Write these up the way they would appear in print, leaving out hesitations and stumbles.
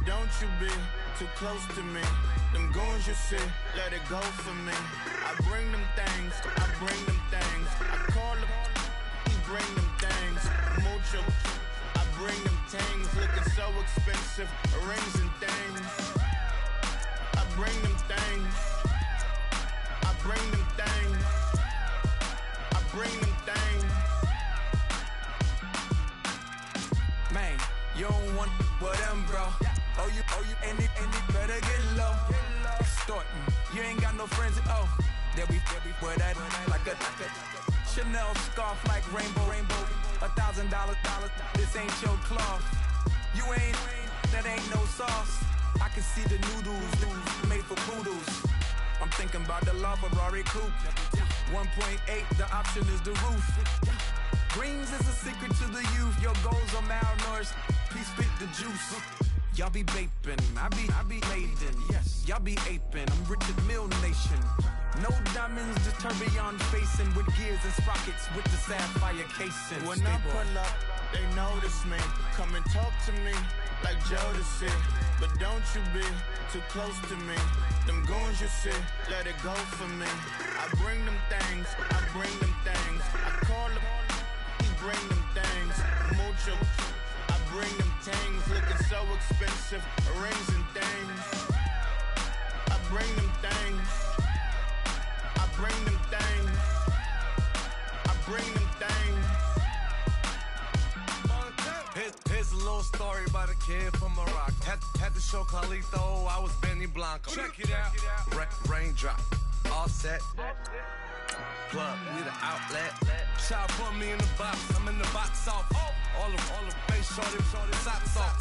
don't you be too close to me. Them goons you see, let it go for me. I bring them things, I bring them things. I call them, he bring them things. Mucho, I bring them things. Looking so expensive, rings and things. I bring them things. I bring them things. I bring them things. Man, you don't want with them, bro. Oh, you, and it better get low. Extorting, you ain't got no friends. Oh, they'll be with that like a Chanel scarf like rainbow. $1,000, this ain't your cloth. You ain't, that ain't no sauce. I can see the noodles made for poodles. I'm thinking about the LaFerrari coupe. 1.8, the option is the roof. Greens is a secret to the youth. Your goals are malnourished. Please spit the juice. Y'all be vaping, I be laden. Yes, y'all be aping. I'm Richard Mill Nation. No diamonds, just tourbillon facing with gears and sprockets with the sapphire casing. When I pull up, they notice me. Come and talk to me like Jodeci. But don't you be too close to me. Them goons you see, let it go for me. I bring them things, I bring them things. I call them, he bring them things. Mucho, I bring them things. Looking so expensive, rings and things. I bring them things. I bring them things. I bring them things. Here's a little story about a kid from Morocco. Had to show Carlito I was Benny Blanco. Check it out. Raindrop, all set. Plug, need an outlet. Child put me in the box. I'm in the box off. All the face shorty, socks off.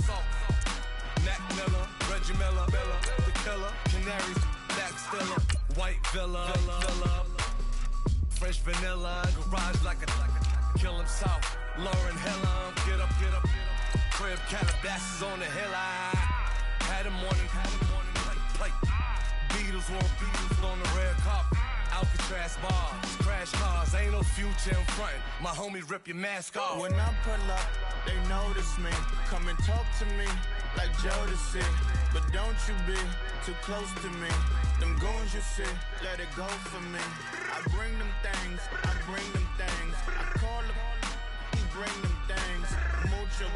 Mac Miller, Reggie Miller, the killer, Canaries, Back Stiller, White Villa, Fresh vanilla, garage like a kill himself. Lauren Hill, get up. Crib Calabasas on the hill. I had a morning plate. Beatles on the red carpet. Alcatraz bars, crash cars, ain't no future in front. My homies rip your mask off. When I pull up, they notice me. Come and talk to me like Jodeci. But don't you be too close to me. Them goons you see, let it go for me. I bring them things, I bring them things. I call them, he bring them things. Mucho,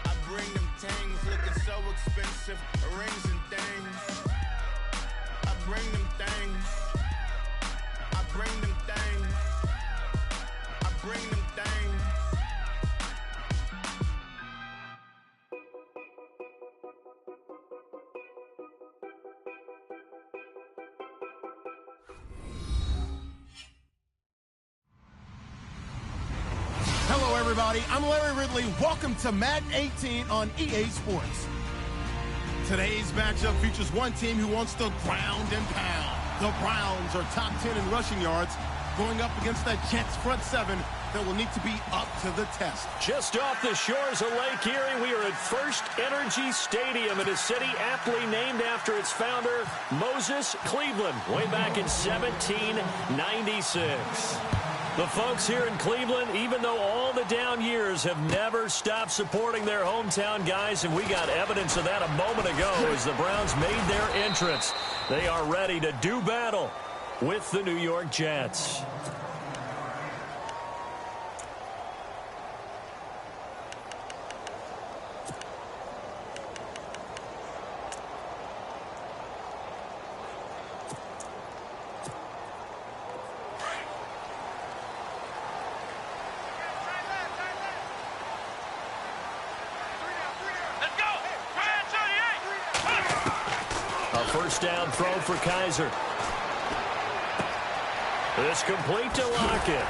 I bring them things. Looking so expensive, rings and things. I bring them things. I bring them things. I bring them things. Hello, everybody. I'm Larry Ridley. Welcome to Madden 18 on EA Sports. Today's matchup features one team who wants to ground and pound. The Browns are top 10 in rushing yards, going up against that Jets front seven that will need to be up to the test. Just off the shores of Lake Erie, we are at First Energy Stadium in a city aptly named after its founder, Moses Cleveland, way back in 1796. The folks here in Cleveland, even though all the down years, have never stopped supporting their hometown guys, and we got evidence of that a moment ago as the Browns made their entrance. They are ready to do battle with the New York Jets. First down throw for Kaiser. It's complete to Lockett.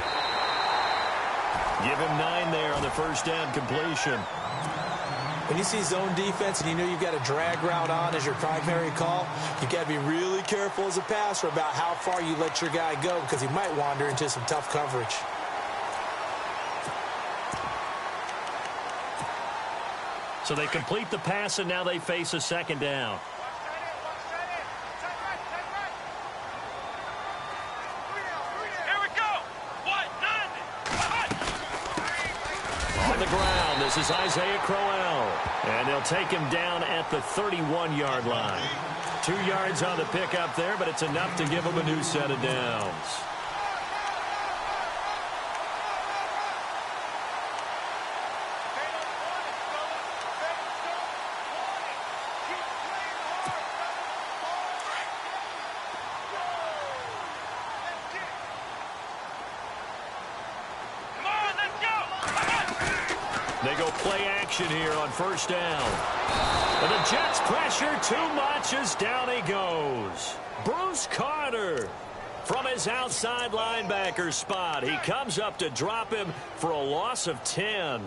Give him 9 there on the first down completion. When you see zone defense and you know you've got a drag route on as your primary call, you've got to be really careful as a passer about how far you let your guy go because he might wander into some tough coverage. So they complete the pass, and now they face a second down. the ground. This is Isaiah Crowell. And they'll take him down at the 31-yard line. 2 yards on the pickup there, but it's enough to give him a new set of downs. They go play action here on first down. And the Jets pressure too much as down he goes. Bruce Carter from his outside linebacker spot. He comes up to drop him for a loss of 10.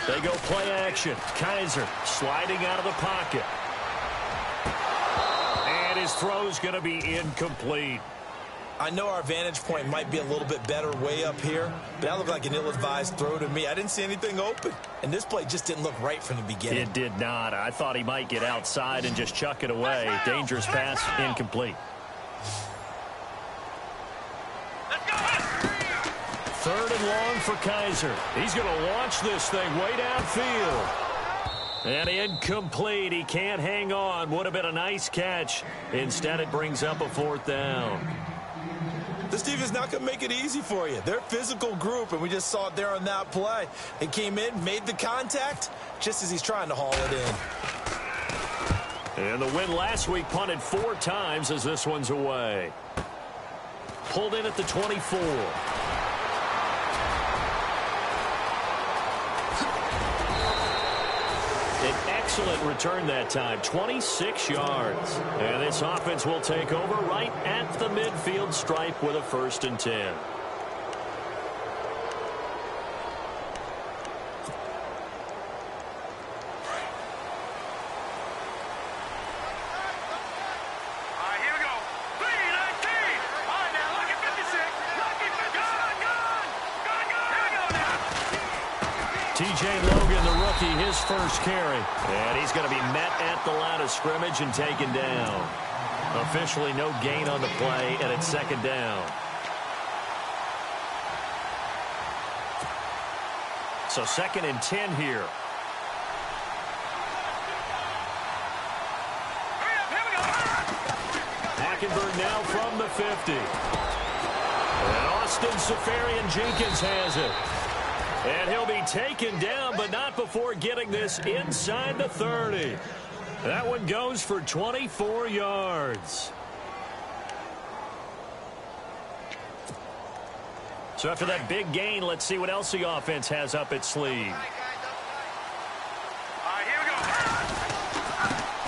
They go play action. Kaiser sliding out of the pocket. And his throw's going to be incomplete. I know our vantage point might be a little bit better way up here, but that looked like an ill-advised throw to me. I didn't see anything open, and this play just didn't look right from the beginning. It did not. I thought he might get outside and just chuck it away. Dangerous pass, incomplete. Third and long for Kaiser. He's going to launch this thing way downfield. And incomplete. He can't hang on. Would have been a nice catch. Instead, it brings up a fourth down. This defense not going to make it easy for you. They're a physical group, and we just saw it there on that play. It came in, made the contact, just as he's trying to haul it in. And the win last week punted 4 times as this one's away. Pulled in at the 24. An excellent return that time, 26 yards. And this offense will take over right at the midfield stripe with a 1st and 10. TJ Logan, the rookie, his first carry. And he's going to be met at the line of scrimmage and taken down. Officially no gain on the play, and it's 2nd down. So 2nd and 10 here. Hackenberg now from the 50. And Austin Safarian-Jenkins has it. And he'll be taken down, but not before getting this inside the 30. That one goes for 24 yards. So after that big gain, let's see what else the offense has up its sleeve.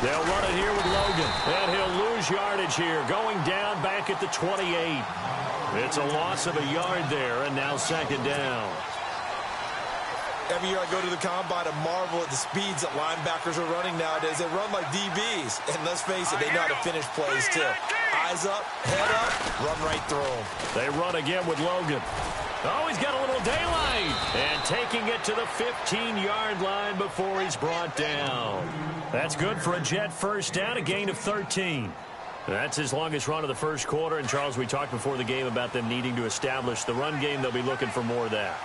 They'll run it here with Logan. And he'll lose yardage here, going down back at the 28. It's a loss of a yard there, and now 2nd down. Every year I go to the combine and marvel at the speeds that linebackers are running nowadays. They run like DBs. And let's face it, they know how to finish plays too. Eyes up, head up, run right through them. They run again with Logan. Oh, he's got a little daylight. And taking it to the 15-yard line before he's brought down. That's good for a Jet 1st down, a gain of 13. That's his longest run of the first quarter. And, Charles, we talked before the game about them needing to establish the run game. They'll be looking for more of that.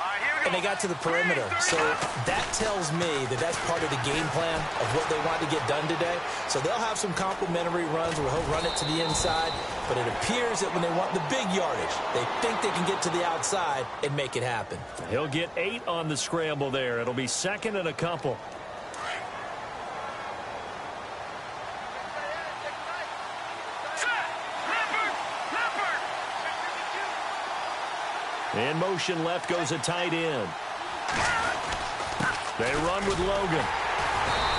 And they got to the perimeter. So that tells me that that's part of the game plan of what they want to get done today. So they'll have some complementary runs where he'll run it to the inside. But it appears that when they want the big yardage, they think they can get to the outside and make it happen. He'll get 8 on the scramble there. It'll be 2nd and a couple. In motion left goes a tight end. They run with Logan.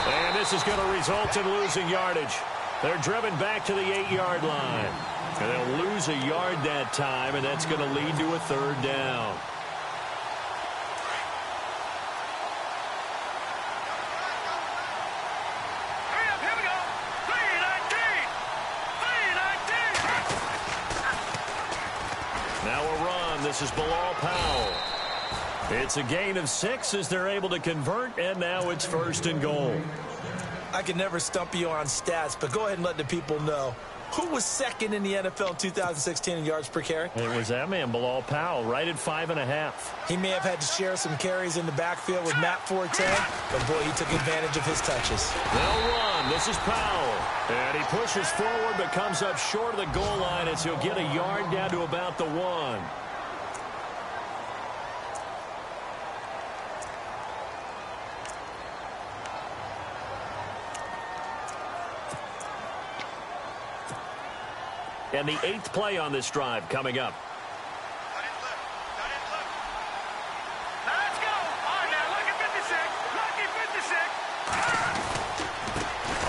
And this is going to result in losing yardage. They're driven back to the 8-yard line. And they'll lose a yard that time, and that's going to lead to a third down. Here we go. 3-19. Now a run. This is Bilal Powell. It's a gain of 6 as they're able to convert, and now it's 1st and goal. I can never stump you on stats, but go ahead and let the people know. Who was second in the NFL 2016 in yards per carry? It was that man, Bilal Powell, right at 5.5. He may have had to share some carries in the backfield with Matt Forte, but boy, he took advantage of his touches. They'll run. This is Powell. And he pushes forward but comes up short of the goal line as he'll get a yard down to about the 1. And the 8th play on this drive coming up. Let's go. All right, now, lucky 56. Lucky 56.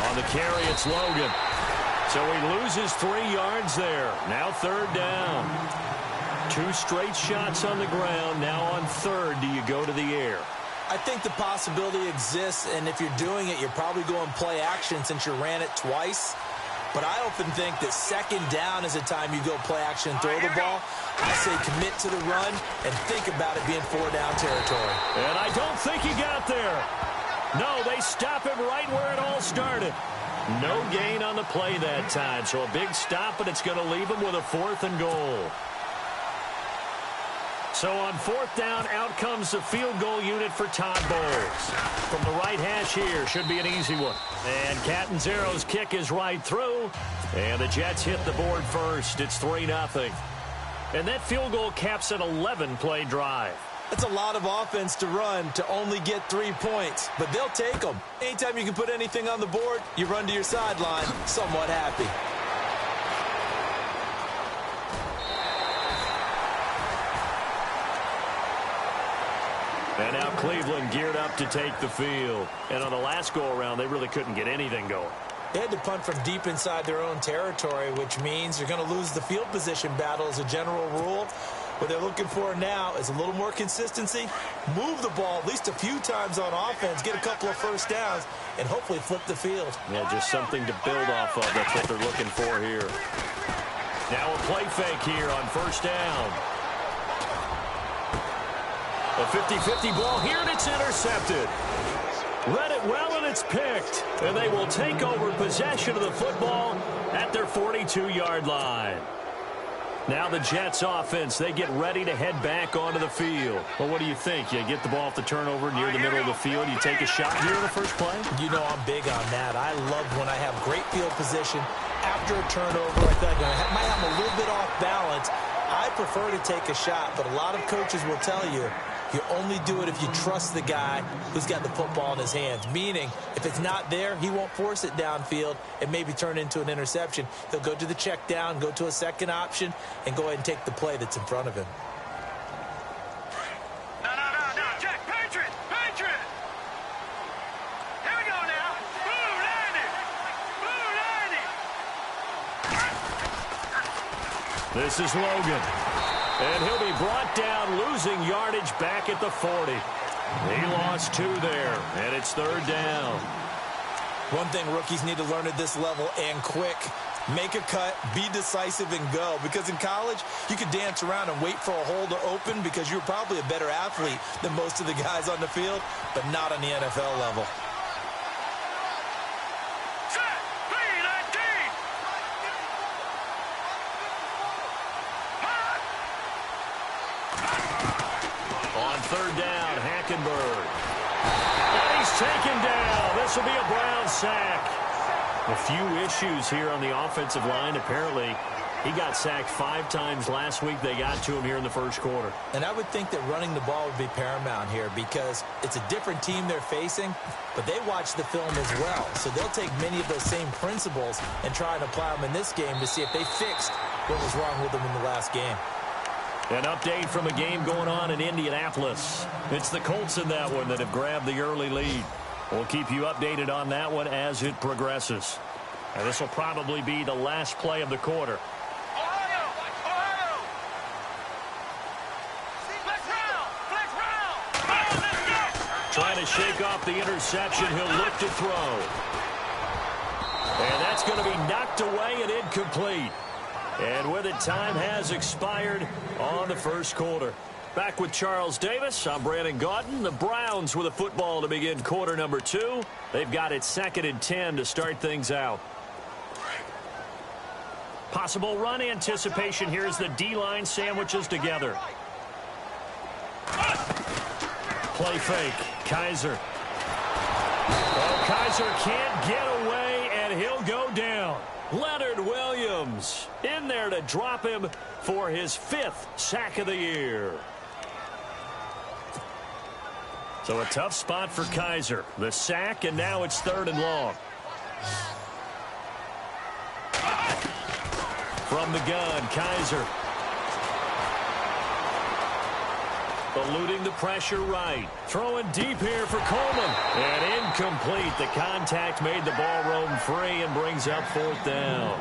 On the carry, it's Logan. So he loses 3 yards there. Now 3rd down. 2 straight shots on the ground. Now on 3rd, do you go to the air? I think the possibility exists, and if you're doing it, you're probably going play action since you ran it twice. But I often think that 2nd down is a time you go play action and throw the ball. I say commit to the run and think about it being 4-down territory. And I don't think he got there. No, they stop him right where it all started. No gain on the play that time. So a big stop, but it's going to leave him with a 4th and goal. So on 4th down, out comes the field goal unit for Todd Bowles. From the right hash here, should be an easy one. And Catanzaro's kick is right through. And the Jets hit the board first. It's 3-0. And that field goal caps an 11-play drive. That's a lot of offense to run to only get 3 points, but they'll take them. Anytime you can put anything on the board, you run to your sideline somewhat happy. And now Cleveland geared up to take the field. And on the last go-around, they really couldn't get anything going. They had to punt from deep inside their own territory, which means you're going to lose the field position battle as a general rule. What they're looking for now is a little more consistency, move the ball at least a few times on offense, get a couple of first downs, and hopefully flip the field. Yeah, just something to build off of. That's what they're looking for here. Now a play fake here on 1st down. A 50-50 ball here, and it's intercepted. Read it well, and it's picked. And they will take over possession of the football at their 42-yard line. Now the Jets offense, they get ready to head back onto the field. Well, what do you think? You get the ball off the turnover near the middle of the field. You take a shot here in the first play? You know I'm big on that. I love when I have great field position after a turnover. I think I might have a little bit off balance. I prefer to take a shot, but a lot of coaches will tell you, you only do it if you trust the guy who's got the football in his hands. Meaning, if it's not there, he won't force it downfield and maybe turn into an interception. He'll go to the check down, go to a second option, and go ahead and take the play that's in front of him. No. Check. Patriot. Here we go now. Blue 90. This is Logan. And he'll be brought down, losing yardage back at the 40. He lost 2 there, and it's 3rd down. One thing rookies need to learn at this level, and quick, make a cut, be decisive, and go. Because in college, you could dance around and wait for a hole to open because you're probably a better athlete than most of the guys on the field, but not on the NFL level. On 3rd down, Hackenberg. And he's taken down. This will be a Brown sack. A few issues here on the offensive line. Apparently, he got sacked 5 times last week. They got to him here in the first quarter. And I would think that running the ball would be paramount here because it's a different team they're facing, but they watch the film as well. So they'll take many of those same principles and try and apply them in this game to see if they fixed what was wrong with them in the last game. An update from a game going on in Indianapolis. It's the Colts in that one that have grabbed the early lead. We'll keep you updated on that one as it progresses. And this will probably be the last play of the quarter. Trying to shake off the interception. He'll look to throw. And that's going to be knocked away and incomplete. And with it, time has expired on the first quarter. Back with Charles Davis, I'm Brandon Gaudin. The Browns with a football to begin quarter number 2. They've got it 2nd and 10 to start things out. Possible run anticipation here as the D-line sandwiches together. Play fake. Kaiser. Oh, Kaiser can't get away, and he'll go down. Leonard Williams in there to drop him for his 5th sack of the year. So a tough spot for Kaiser. The sack, and now it's 3rd and long. From the gun, Kaiser. Eluding the pressure right. Throwing deep here for Coleman. And incomplete. The contact made the ball roam free and brings up 4th down.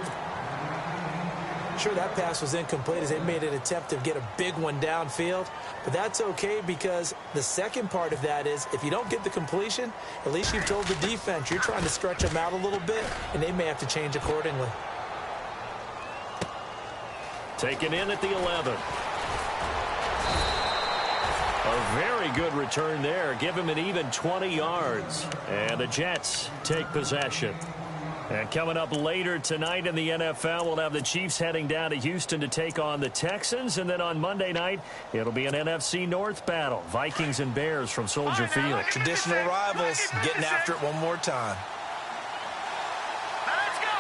Sure, that pass was incomplete as they made an attempt to get a big one downfield. But that's okay because the second part of that is if you don't get the completion, at least you've told the defense you're trying to stretch them out a little bit, and they may have to change accordingly. Taken in at the 11. A very good return there. Give him an even 20 yards. And the Jets take possession. And coming up later tonight in the NFL, we'll have the Chiefs heading down to Houston to take on the Texans. And then on Monday night, it'll be an NFC North battle. Vikings and Bears from Soldier Field. Traditional rivals getting after it one more time. Let's go.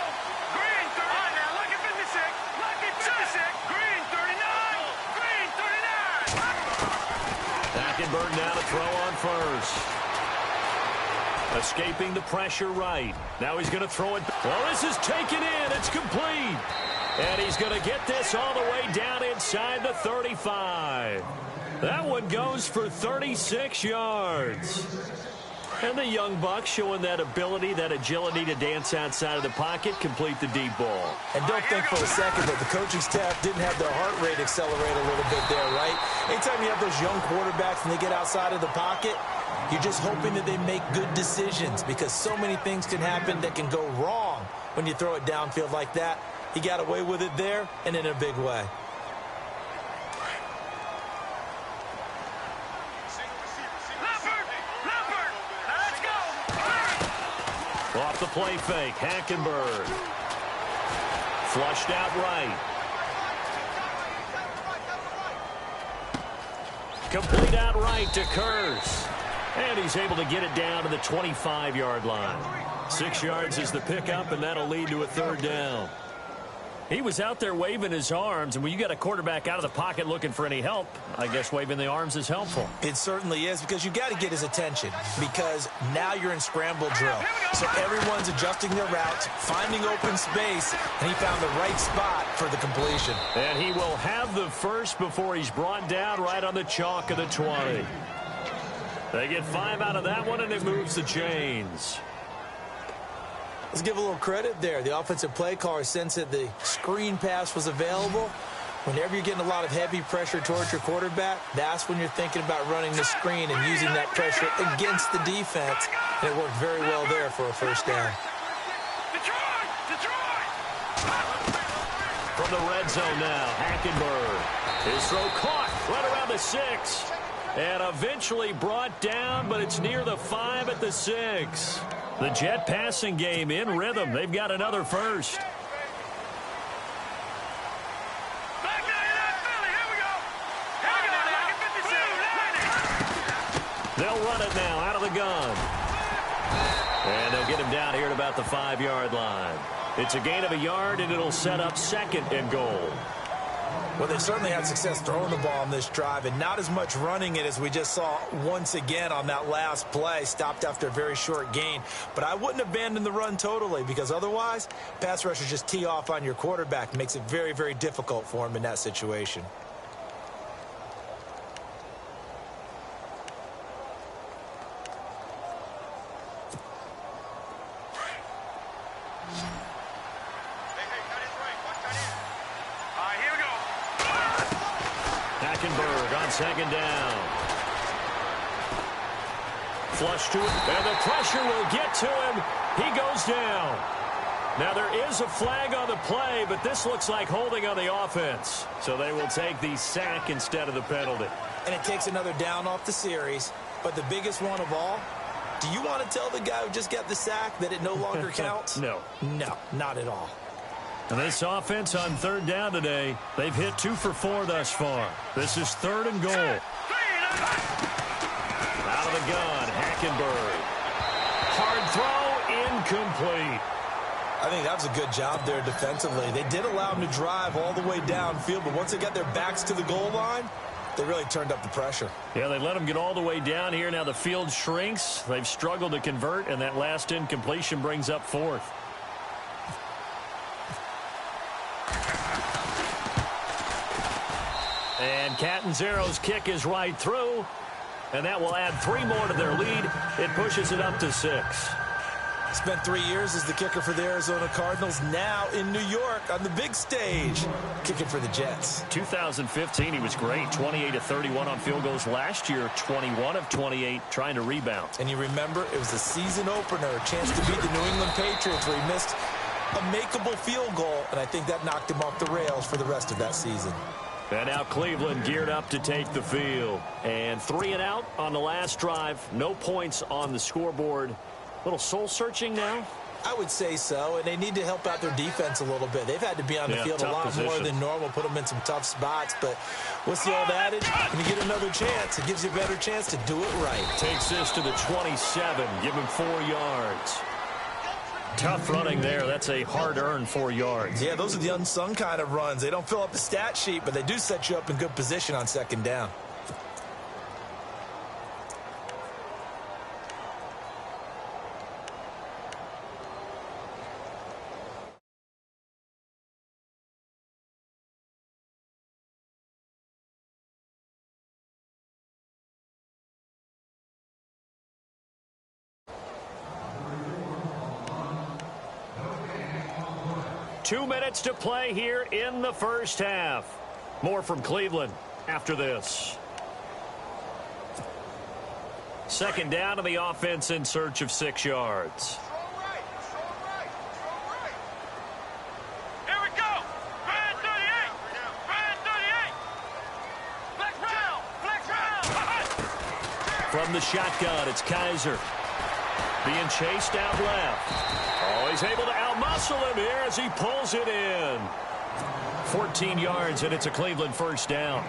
Green 39. Now look at 56. Look at 56. Green 39. Green 39. Hackenberg now to throw on first. Escaping the pressure right. Now he's going to throw it. Well, this is taken in. It's complete. And he's going to get this all the way down inside the 35. That one goes for 36 yards. And the young buck showing that ability, that agility to dance outside of the pocket, complete the deep ball. And don't think for a second that the coaching staff didn't have their heart rate accelerate a little bit there, right? Anytime you have those young quarterbacks and they get outside of the pocket, you're just hoping that they make good decisions because so many things can happen that can go wrong when you throw it downfield like that. He got away with it there and in a big way. Off the play fake, Hackenberg. Flushed out right. Complete out right to Kurz. And he's able to get it down to the 25-yard line. 6 yards is the pickup, and that'll lead to a 3rd down. He was out there waving his arms, and when you got a quarterback out of the pocket looking for any help, I guess waving the arms is helpful. It certainly is because you got to get his attention because now you're in scramble drill. So everyone's adjusting their routes, finding open space, and he found the right spot for the completion. And he will have the first before he's brought down right on the chalk of the 20. They get 5 out of that one, and it moves the chains. Let's give a little credit there. The offensive play caller sensed that the screen pass was available. Whenever you're getting a lot of heavy pressure towards your quarterback, that's when you're thinking about running the screen and using that pressure against the defense. And it worked very well there for a 1st down. From the red zone now, Hackenberg. His throw caught right around the 6. And eventually brought down, but it's near the 5 at the 6. The Jet passing game in rhythm. They've got another first. They'll run it now out of the gun. And they'll get him down here at about the 5-yard line. It's a gain of a yard, and it'll set up 2nd and goal. Well, they certainly had success throwing the ball on this drive and not as much running it as we just saw once again on that last play. Stopped after a very short gain. But I wouldn't abandon the run totally because otherwise, pass rushers just tee off on your quarterback. Makes it very, very difficult for him in that situation. Hackenberg on second down. Flush to it, and the pressure will get to him. He goes down. Now, there is a flag on the play, but this looks like holding on the offense. So they will take the sack instead of the penalty. And it takes another down off the series. But the biggest one of all, do you want to tell the guy who just got the sack that it no longer counts? No. No, not at all. And this offense on third down today, they've hit 2 for 4 thus far. This is 3rd and goal. Out of the gun, Hackenberg. Hard throw, incomplete. I think that was a good job there defensively. They did allow them to drive all the way downfield, but once they got their backs to the goal line, they really turned up the pressure. Yeah, they let them get all the way down here. Now the field shrinks. They've struggled to convert, and that last incompletion brings up 4th. And Catanzaro's kick is right through, and that will add 3 more to their lead. It pushes it up to 6. Spent 3 years as the kicker for the Arizona Cardinals, now in New York on the big stage, kicking for the Jets. 2015, he was great, 28 of 31 on field goals. Last year, 21 of 28 trying to rebound. And you remember, it was a season opener, a chance to beat the New England Patriots where he missed a makeable field goal, and I think that knocked him off the rails for the rest of that season. And now Cleveland geared up to take the field. And 3 and out on the last drive. No points on the scoreboard. Little soul-searching now? I would say so, and they need to help out their defense a little bit. They've had to be on the field a lot more than normal, put them in some tough spots. But what's the old adage? When you get another chance, it gives you a better chance to do it right. Takes this to the 27, give him 4 yards. Tough running there. That's a hard-earned 4 yards. Yeah, those are the unsung kind of runs. They don't fill up the stat sheet, but they do set you up in good position on second down. Two minutes to play here in the first half. More from Cleveland after this. Second down to the offense in search of 6 yards. Here we go. Brand 38. Brand 38. Flex round. From the shotgun, it's Kaiser. Being chased out left. Oh, he's able to outmuscle him here as he pulls it in. 14 yards, and it's a Cleveland first down.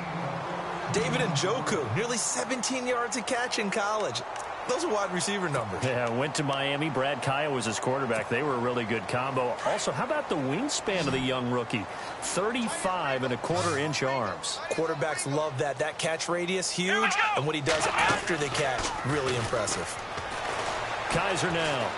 David Njoku, nearly 17 yards a catch in college. Those are wide receiver numbers. Yeah, went to Miami. Brad Kaya was his quarterback. They were a really good combo. Also, how about the wingspan of the young rookie? 35.25-inch arms. Quarterbacks love that. That catch radius, huge. And what he does after the catch, really impressive. Kaiser now.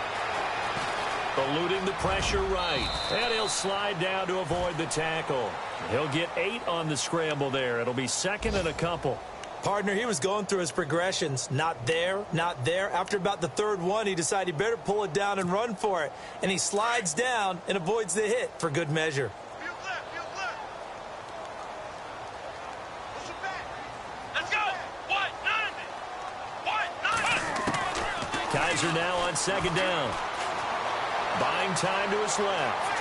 Eluding the pressure right. And he'll slide down to avoid the tackle. He'll get 8 on the scramble there. It'll be 2nd and a couple. Partner, he was going through his progressions. Not there, not there. After about the 3rd one, he decided he better pull it down and run for it. And he slides down and avoids the hit for good measure. Let's go. What? Kaiser now on second down. Buying time to his left.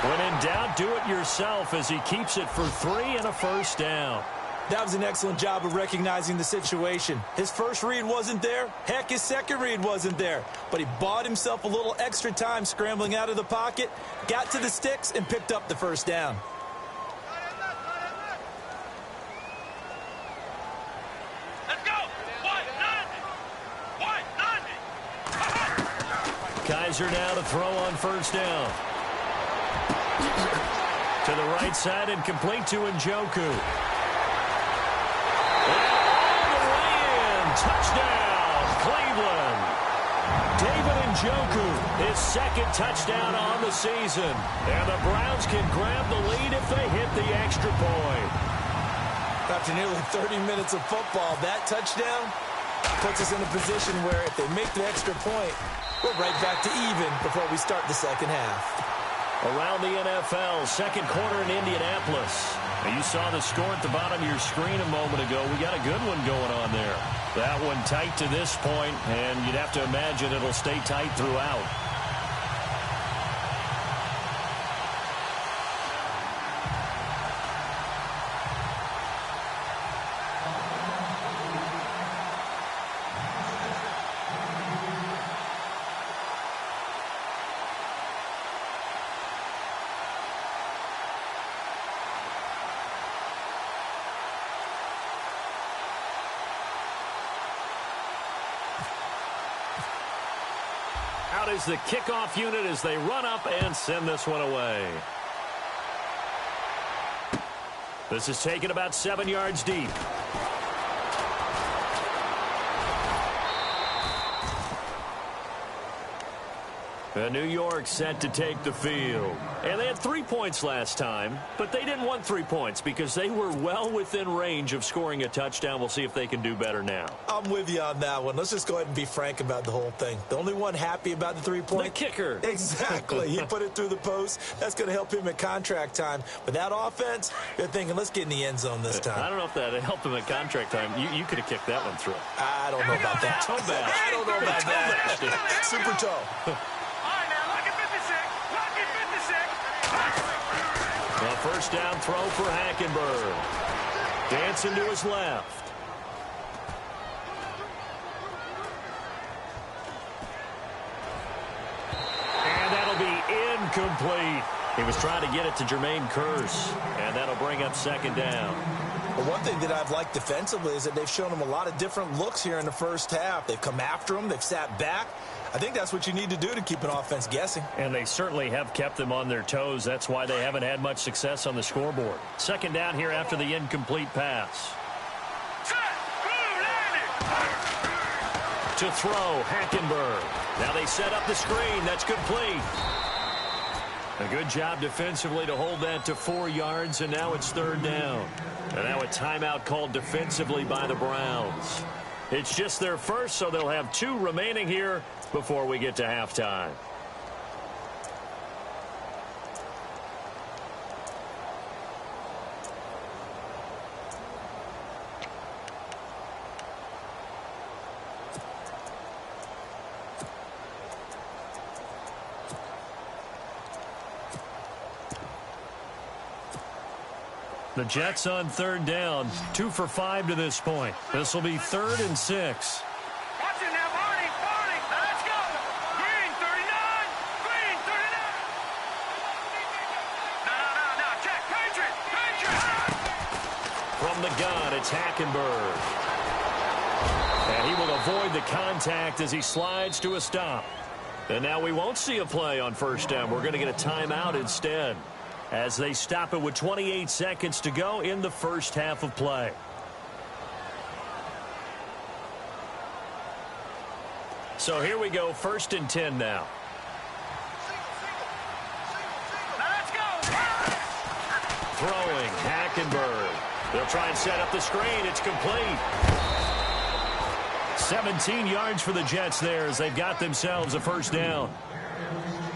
When in doubt, do it yourself as he keeps it for 3 and a first down. That was an excellent job of recognizing the situation. His first read wasn't there. Heck, his second read wasn't there. But he bought himself a little extra time scrambling out of the pocket, got to the sticks, and picked up the first down. Let's go. Kaiser now to throw on first down. To the right side and complete to Njoku. All the way in. Touchdown, Cleveland. David Njoku, his 2nd touchdown on the season. And the Browns can grab the lead if they hit the extra point. After nearly 30 minutes of football, that touchdown puts us in a position where if they make the extra point, we're right back to even before we start the second half. Around the NFL, second quarter in Indianapolis. Now, you saw the score at the bottom of your screen a moment ago. We got a good one going on there. That one tight to this point, and you'd have to imagine it'll stay tight throughout. Out is the kickoff unit as they run up and send this one away. This is taken about 7 yards deep. And New York set to take the field. And they had 3 points last time, but they didn't want 3 points because they were well within range of scoring a touchdown. We'll see if they can do better now. I'm with you on that one. Let's just go ahead and be frank about the whole thing. The only one happy about the 3-point. The kicker. Exactly. He put it through the post. That's going to help him at contract time. But that offense, you're thinking, let's get in the end zone this time. I don't know if that helped him at contract time. You could have kicked that one through. I don't know about that. Toe bash. I don't know about that. Super toe. A first down throw for Hackenberg. Dancing to his left. And that'll be incomplete. He was trying to get it to Jermaine Kearse. And that'll bring up second down. Well, one thing that I've liked defensively is that they've shown him a lot of different looks here in the first half. They've come after him. They've sat back. I think that's what you need to do to keep an offense guessing. And they certainly have kept them on their toes. That's why they haven't had much success on the scoreboard. Second down here after the incomplete pass. To throw, Hackenberg. Now they set up the screen. That's complete. A good job defensively to hold that to 4 yards, and now it's third down. And now a timeout called defensively by the Browns. It's just their first, so they'll have 2 remaining here before we get to halftime. The Jets on third down, 2 for 5 to this point. This will be 3rd and 6. Watch it now, Barney, Barney, let's go. Green 39, Green 39. No, check, Patriot. From the gun, it's Hackenberg. And he will avoid the contact as he slides to a stop. And now we won't see a play on first down. We're going to get a timeout instead, as they stop it with 28 seconds to go in the first half of play. So here we go, 1st and 10 now. Let's go. Throwing, Hackenberg. They'll try and set up the screen. It's complete. 17 yards for the Jets there as they've got themselves a first down.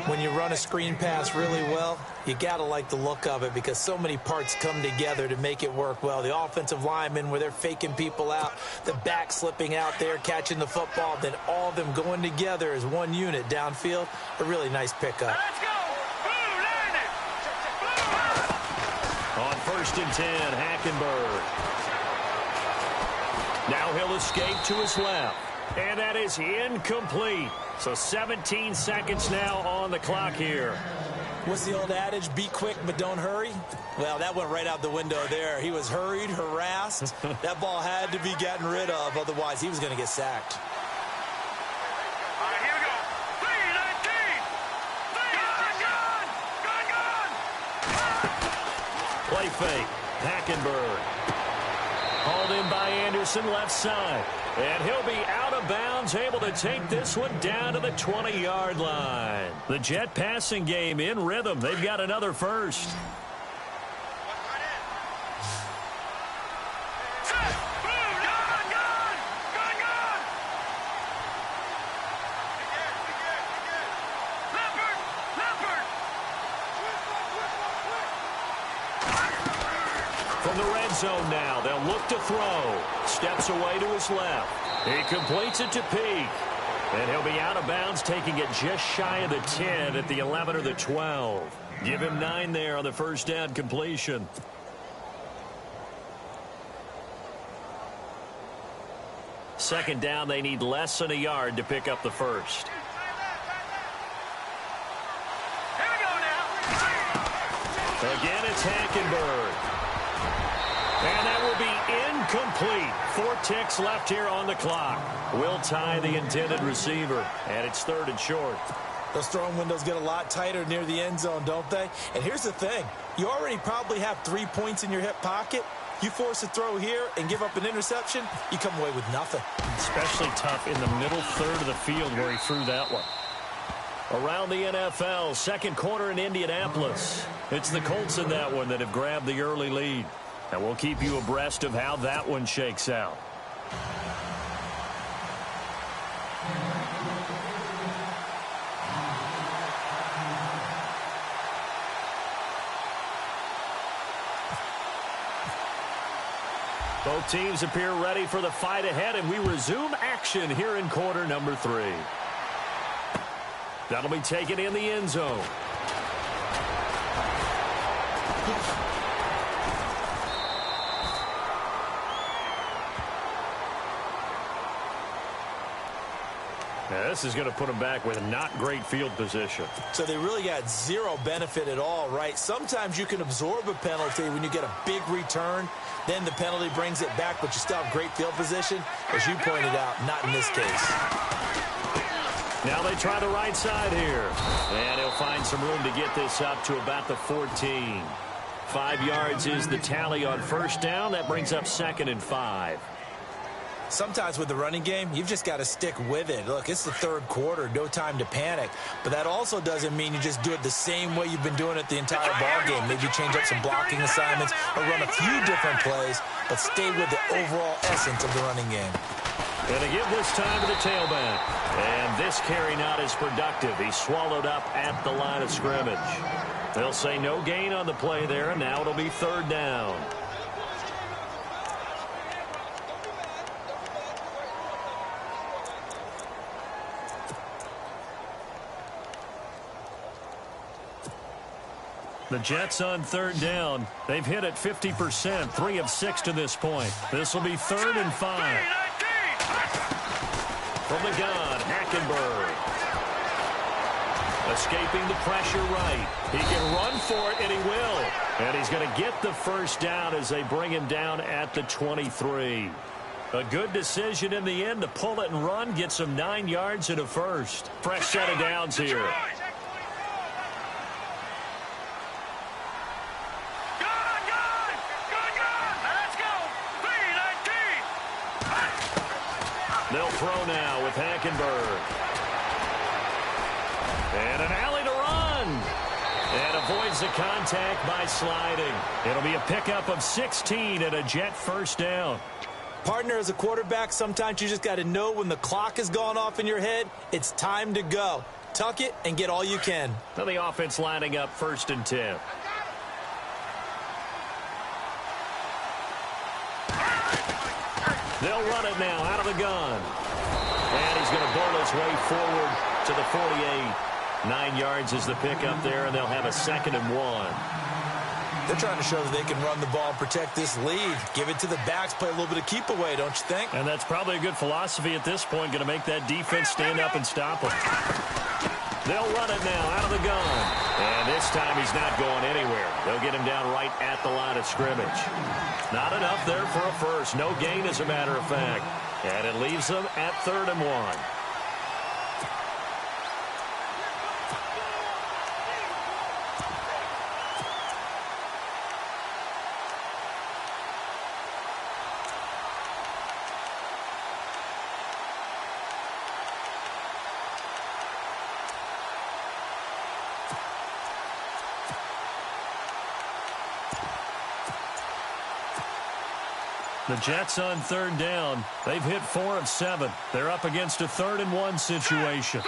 When you run a screen pass really well, you got to like the look of it because so many parts come together to make it work well. The offensive linemen, where they're faking people out, the back slipping out there, catching the football, then all of them going together as one unit downfield. A really nice pickup. Let's go. Blue, land it. Blue. On 1st and 10, Hackenberg. Now he'll escape to his left. And that is incomplete. So 17 seconds now on the clock here. What's the old adage? Be quick, but don't hurry? Well, that went right out the window there. He was hurried, harassed. That ball had to be gotten rid of. Otherwise, he was going to get sacked. All right, here we go. 3-19. Gun. Play fake. Hackenberg. Hauled in by Anderson, left side. And he'll be out of bounds, able to take this one down to the 20-yard line. The Jet passing game in rhythm. They've got another first. in the red zone now. They'll look to throw. Steps away to his left. He completes it to Peak. And he'll be out of bounds, taking it just shy of the 10 at the 11 or the 12. Give him 9 there on the first down completion. Second down, they need less than a yard to pick up the first. Here we go now. Again, it's Hackenberg. And that will be incomplete. 4 ticks left here on the clock. Will tie the intended receiver, and it's 3rd and short. Those throwing windows get a lot tighter near the end zone, don't they? And here's the thing. You already probably have 3 points in your hip pocket. You force a throw here and give up an interception, you come away with nothing. Especially tough in the middle third of the field where he threw that one. Around the NFL, second quarter in Indianapolis. It's the Colts in that one that have grabbed the early lead. And we'll keep you abreast of how that one shakes out. Both teams appear ready for the fight ahead, and we resume action here in quarter number 3. That'll be taken in the end zone. Now, this is going to put them back with not great field position. So they really got zero benefit at all, right? Sometimes you can absorb a penalty when you get a big return. Then the penalty brings it back, but you still have great field position. As you pointed out, not in this case. Now they try the right side here. And he'll find some room to get this up to about the 14. 5 yards is the tally on first down. That brings up 2nd and 5. Sometimes with the running game, you've just got to stick with it. Look, it's the 3rd quarter, no time to panic. But that also doesn't mean you just do it the same way you've been doing it the entire ball game. Maybe change up some blocking assignments or run a few different plays, but stay with the overall essence of the running game. And to give this time to the tailback. And this carry not as productive. He's swallowed up at the line of scrimmage. They'll say no gain on the play there, and now it'll be 3rd down. The Jets on 3rd down. They've hit it 50%, 3 of 6 to this point. This will be 3rd and 5. From the gun, Hackenberg. Escaping the pressure right. He can run for it, and he will. And he's going to get the first down as they bring him down at the 23. A good decision in the end to pull it and run, get some 9 yards and a first. Fresh set of downs here. They'll throw now with Hackenberg. And an alley to run. And avoids the contact by sliding. It'll be a pickup of 16 and a Jet first down. Partner, as a quarterback, sometimes you just got to know when the clock has gone off in your head, it's time to go. Tuck it and get all you can. Now the offense lining up 1st and 10. They'll run it now out of the gun. And he's going to bowl his way forward to the 48. 9 yards is the pickup there, and they'll have a 2nd and 1. They're trying to show that they can run the ball and protect this lead. Give it to the backs, play a little bit of keep away, don't you think? And that's probably a good philosophy at this point, going to make that defense stand up and stop them. They'll run it now out of the gun. And this time he's not going anywhere. They'll get him down right at the line of scrimmage. Not enough there for a first. No gain, as a matter of fact. And it leaves them at 3rd and 1. The Jets on 3rd down. They've hit 4 of 7. They're up against a 3rd and 1 situation.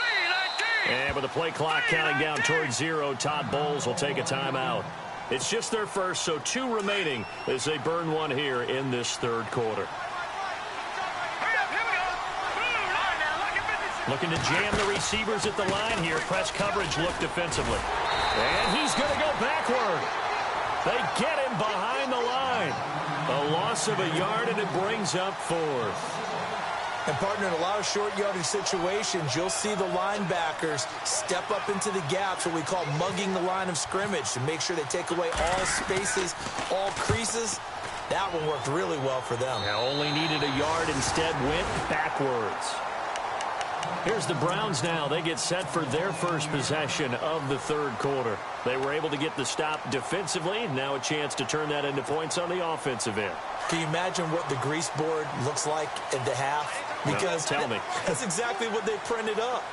And with the play clock counting down towards 0, Todd Bowles will take a timeout. It's just their first, so 2 remaining as they burn one here in this third quarter. Looking to jam the receivers at the line here. Press coverage look defensively. And he's going to go backward. They get him behind the line. A loss of a yard, and it brings up 4th. And, partner, in a lot of short yardage situations, you'll see the linebackers step up into the gaps, what we call mugging the line of scrimmage, to make sure they take away all spaces, all creases. That one worked really well for them. Now only needed a yard, instead went backwards. Here's the Browns now. They get set for their first possession of the third quarter. They were able to get the stop defensively. Now a chance to turn that into points on the offensive end. Can you imagine what the grease board looks like at the half? Because no, tell me. That's exactly what they printed up.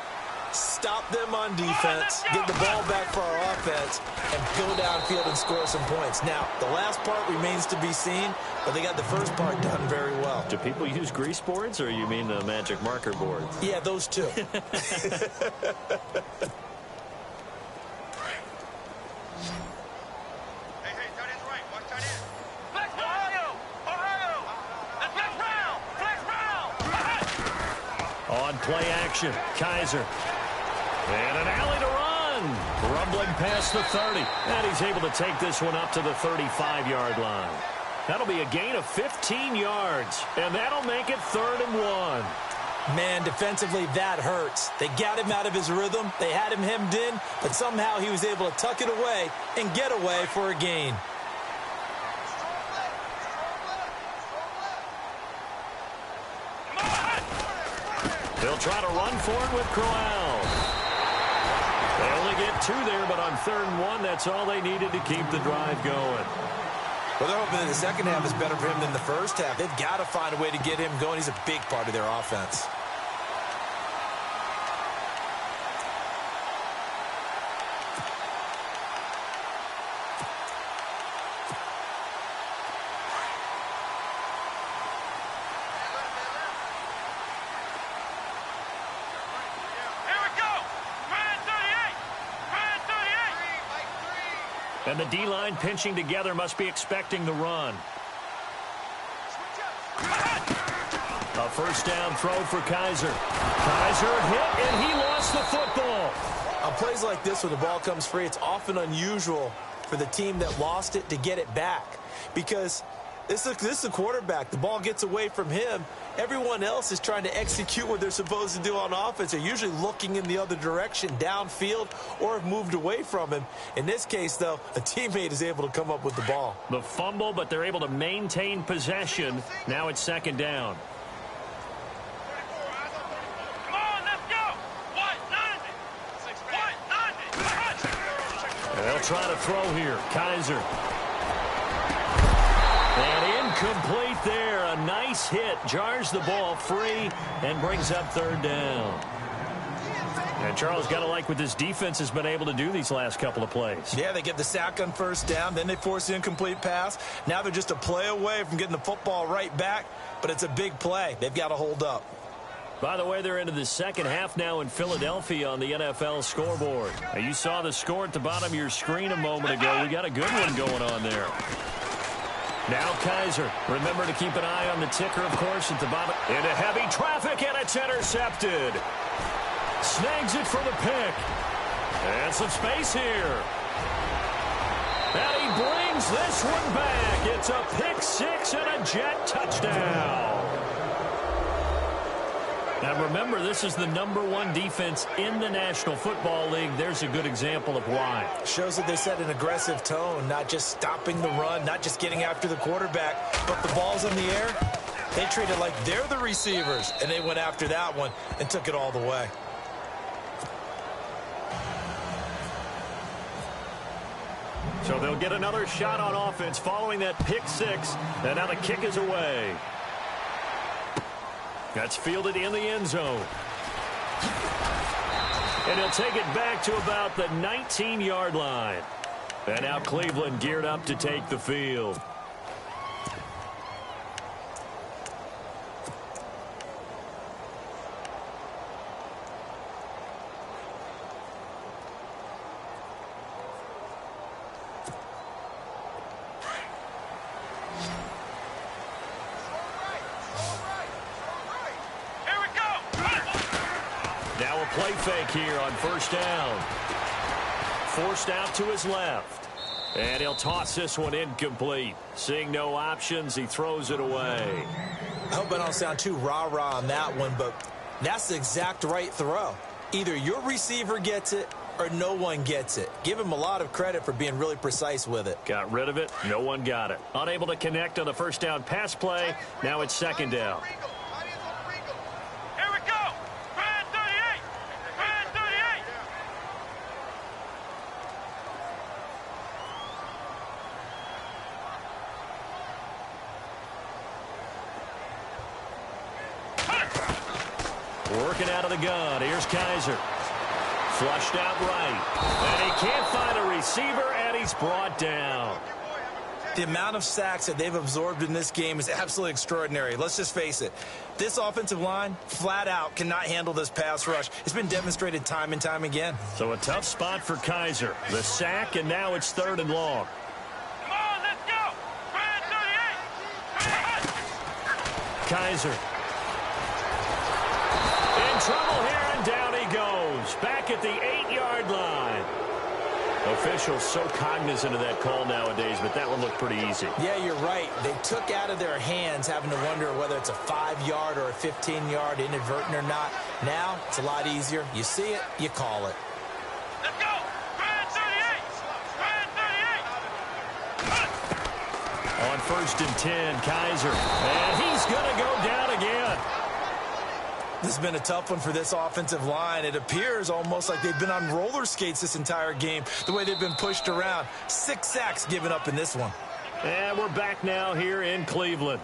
Stop them on defense, get the ball back for our offense, and go downfield and score some points. Now, the last part remains to be seen, but they got the first part done very well. Do people use grease boards, or you mean the magic marker boards? Yeah, those two. Hey, tight end's right. Watch tight end. Flex Ohio! Ohio! That's Flex Brown! On play action, Kaiser. And an alley to run. Rumbling past the 30. And he's able to take this one up to the 35-yard line. That'll be a gain of 15 yards. And that'll make it 3rd and 1. Man, defensively, that hurts. They got him out of his rhythm. They had him hemmed in, but somehow he was able to tuck it away and get away for a gain. They'll try to run for it with Crowell. They only get 2 there, but on 3rd and 1, that's all they needed to keep the drive going. Well, they're hoping that the second half is better for him than the first half. They've got to find a way to get him going. He's a big part of their offense. And the D-line pinching together must be expecting the run. A first down throw for Kaiser. Kaiser hit, and he lost the football. On plays like this, when the ball comes free, it's often unusual for the team that lost it to get it back. Because this is a quarterback. The ball gets away from him. Everyone else is trying to execute what they're supposed to do on offense. They're usually looking in the other direction, downfield, or have moved away from him. In this case, though, a teammate is able to come up with the ball. The fumble, but they're able to maintain possession. Now it's 2nd down. Come on, let's go! What? 90! And they'll try to throw here. Kaiser. And incomplete there. A nice hit. Jars the ball free and brings up 3rd down. And Charles, got to like what this defense has been able to do these last couple of plays. Yeah, they get the sack on first down. Then they force the incomplete pass. Now they're just a play away from getting the football right back. But it's a big play. They've got to hold up. By the way, they're into the second half now in Philadelphia on the NFL scoreboard. Now, you saw the score at the bottom of your screen a moment ago. We got a good one going on there. Now Kaiser. Remember to keep an eye on the ticker, of course, at the bottom. Into heavy traffic, and it's intercepted. Snags it for the pick. And some space here. And he brings this one back. It's a pick 6 and a Jet touchdown. Now remember, this is the #1 defense in the National Football League. There's a good example of why. Shows that they set an aggressive tone, not just stopping the run, not just getting after the quarterback, but the ball's in the air. They treat it like they're the receivers, and they went after that one and took it all the way. So they'll get another shot on offense following that pick 6, and now the kick is away. That's fielded in the end zone. And he'll take it back to about the 19-yard line. And now Cleveland geared up to take the field. play fake here on first down. Forced out to his left. And he'll toss this one incomplete. Seeing no options, he throws it away. I hope I don't sound too rah-rah on that one, but that's the exact right throw. Either your receiver gets it or no one gets it. Give him a lot of credit for being really precise with it. Got rid of it. No one got it. Unable to connect on the first down pass play. Now it's second down. Here we go. Brand 38. Brand 38. Working out of the gun. Here's Kaiser. Flushed out right. And he can't find a receiver, and he's brought down. The amount of sacks that they've absorbed in this game is absolutely extraordinary. Let's just face it. This offensive line, flat out, cannot handle this pass rush. It's been demonstrated time and time again. So a tough spot for Kaiser. The sack, and now it's 3rd and long. Come on, let's go. Brand 38. Kaiser. In trouble here, and down he goes. Back at the 8-yard line. Officials so cognizant of that call nowadays, but that one looked pretty easy. Yeah, you're right. They took out of their hands having to wonder whether it's a 5-yard or a 15-yard inadvertent or not. Now, it's a lot easier. You see it, you call it. Let's go. Brand 38. Brand 38. On 1st and 10, Kaiser. And he's going to go down again. This has been a tough one for this offensive line. It appears almost like they've been on roller skates this entire game, the way they've been pushed around. 6 sacks given up in this one. And we're back now here in Cleveland.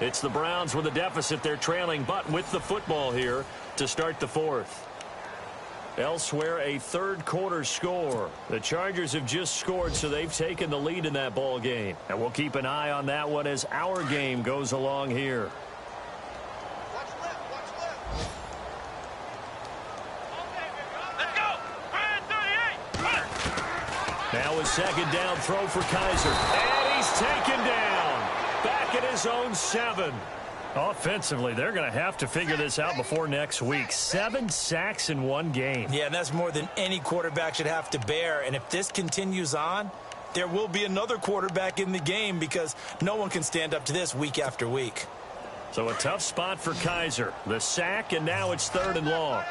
It's the Browns with a deficit. They're trailing, but with the football here to start the 4th. Elsewhere, a 3rd quarter score. The Chargers have just scored, so they've taken the lead in that ball game. And we'll keep an eye on that one as our game goes along here. Now a 2nd down throw for Kaiser. And he's taken down. Back at his own 7. Offensively, they're going to have to figure this out before next week. 7 sacks in one game. Yeah, and that's more than any quarterback should have to bear. And if this continues on, there will be another quarterback in the game because no one can stand up to this week after week. So a tough spot for Kaiser. The sack, and now it's 3rd and long.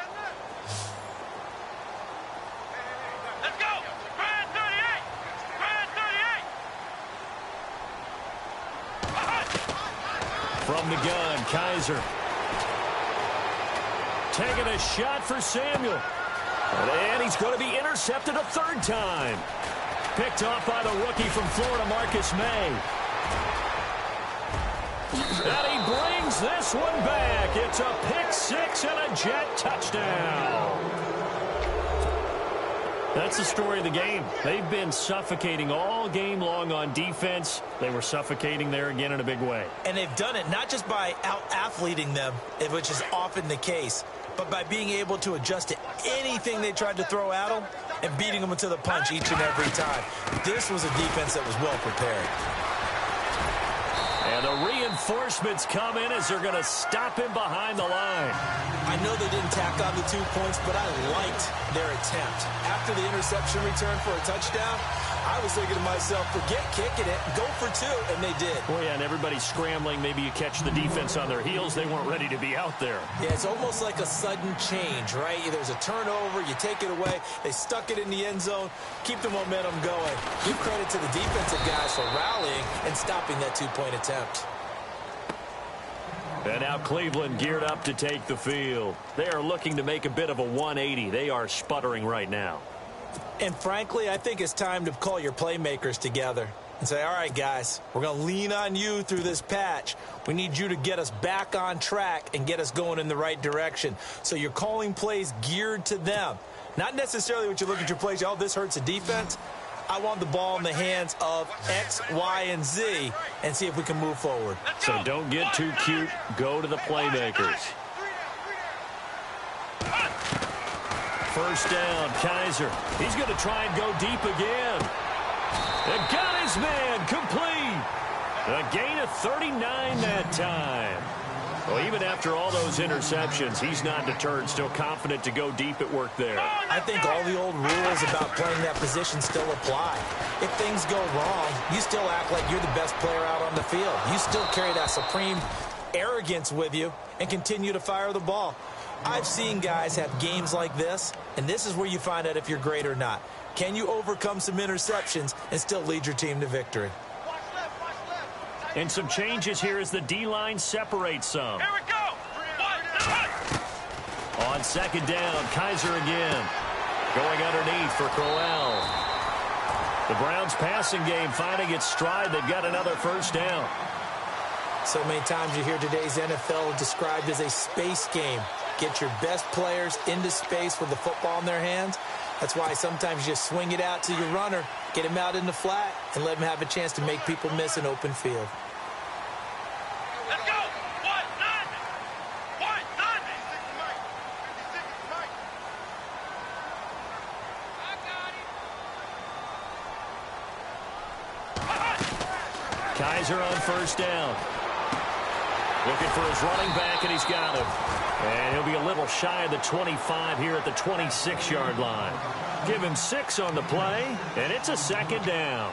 From the gun, Kaiser. Taking a shot for Samuel. And he's going to be intercepted a 3rd time. Picked off by the rookie from Florida, Marcus May. And he brings this one back. It's a pick 6 and a Jet touchdown. That's the story of the game. They've been suffocating all game long on defense. They were suffocating there again in a big way. And they've done it not just by out-athleting them, which is often the case, but by being able to adjust to anything they tried to throw at them and beating them to the punch each and every time. This was a defense that was well prepared. And the reinforcements come in as they're going to stop him behind the line. I know they didn't tack on the 2 points, but I liked their attempt. After the interception return for a touchdown, I was thinking to myself, forget kicking it, go for 2, and they did. Well, yeah, and everybody's scrambling. Maybe you catch the defense on their heels. They weren't ready to be out there. Yeah, it's almost like a sudden change, right? There's a turnover, you take it away, they stuck it in the end zone, keep the momentum going. Give credit to the defensive guys for rallying and stopping that 2-point attempt. And now Cleveland geared up to take the field. They are looking to make a bit of a 180. They are sputtering right now. And frankly, I think it's time to call your playmakers together and say, all right, guys, we're going to lean on you through this patch. We need you to get us back on track and get us going in the right direction. So you're calling plays geared to them. Not necessarily what you look at your plays, oh, this hurts the defense. I want the ball in the hands of X, Y, and Z and see if we can move forward. So don't get too cute. Go to the playmakers. First down, Kaiser. He's going to try and go deep again. And got his man complete. A gain of 39 that time. Well, even after all those interceptions, he's not deterred, still confident to go deep at work there. I think all the old rules about playing that position still apply. If things go wrong, you still act like you're the best player out on the field. You still carry that supreme arrogance with you and continue to fire the ball. I've seen guys have games like this, and this is where you find out if you're great or not. Can you overcome some interceptions and still lead your team to victory? And some changes here as the D-line separates some. Here we go. On second down, Kaiser again. Going underneath for Crowell. The Browns passing game finding its stride. They've got another first down. So many times you hear today's NFL described as a space game. Get your best players into space with the football in their hands. That's why sometimes you just swing it out to your runner, get him out in the flat, and let him have a chance to make people miss an open field. Let's go. What? None. What? None. Kaiser on first down. Looking for his running back, and he's got him. And he'll be a little shy of the 25 here at the 26-yard line. Give him 6 on the play, and it's a second down.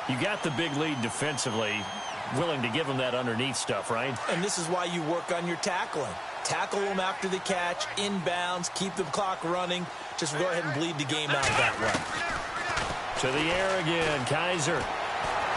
You got the big lead defensively, willing to give him that underneath stuff, right? And this is why you work on your tackling. Tackle them after the catch, inbounds, keep the clock running. Just go ahead and bleed the game out that way. To the air again, Kaiser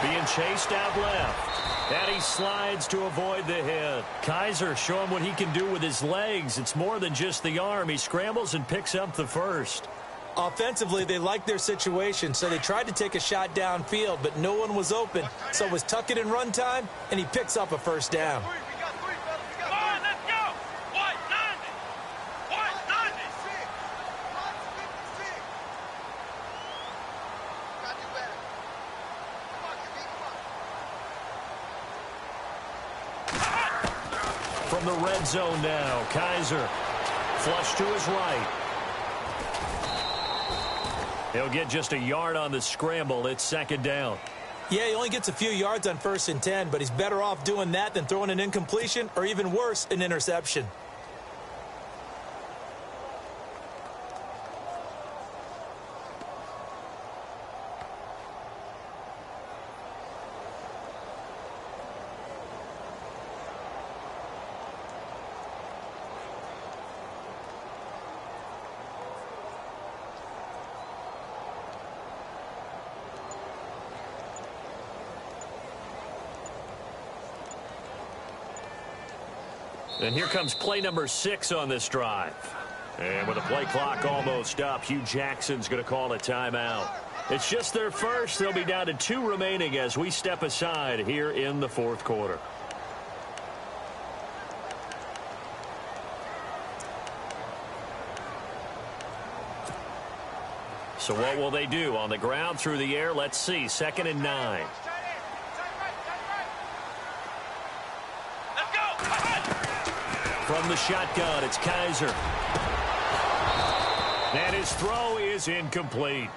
being chased out left. And he slides to avoid the hit. Kaiser, show him what he can do with his legs. It's more than just the arm. He scrambles and picks up the first. Offensively, they liked their situation, so they tried to take a shot downfield, but no one was open. So it was tuck it in run time, and he picks up a first down. Come on, let's go. What? None. What? None. From the red zone now, Kaiser. Flush to his right. He'll get just a yard on the scramble. It's second down. Yeah, he only gets a few yards on 1st and 10, but he's better off doing that than throwing an incompletion or even worse, an interception. And here comes play number 6 on this drive. And with the play clock almost up, Hugh Jackson's going to call a timeout. It's just their first. They'll be down to 2 remaining as we step aside here in the 4th quarter. So what will they do? On the ground, through the air, let's see. 2nd and 9. From the shotgun, it's Kaiser. And his throw is incomplete.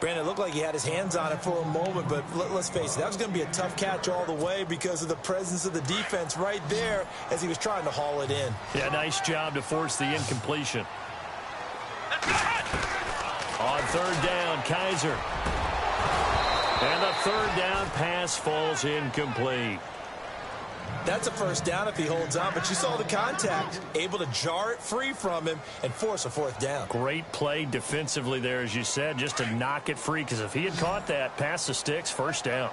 Brandon, it looked like he had his hands on it for a moment, but let's face it, that was going to be a tough catch all the way because of the presence of the defense right there as he was trying to haul it in. Yeah, nice job to force the incompletion. On 3rd down, Kaiser. And the 3rd down pass falls incomplete. That's a first down if he holds on, but you saw the contact. Able to jar it free from him and force a 4th down. Great play defensively there, as you said, just to knock it free, because if he had caught that, pass the sticks, first down.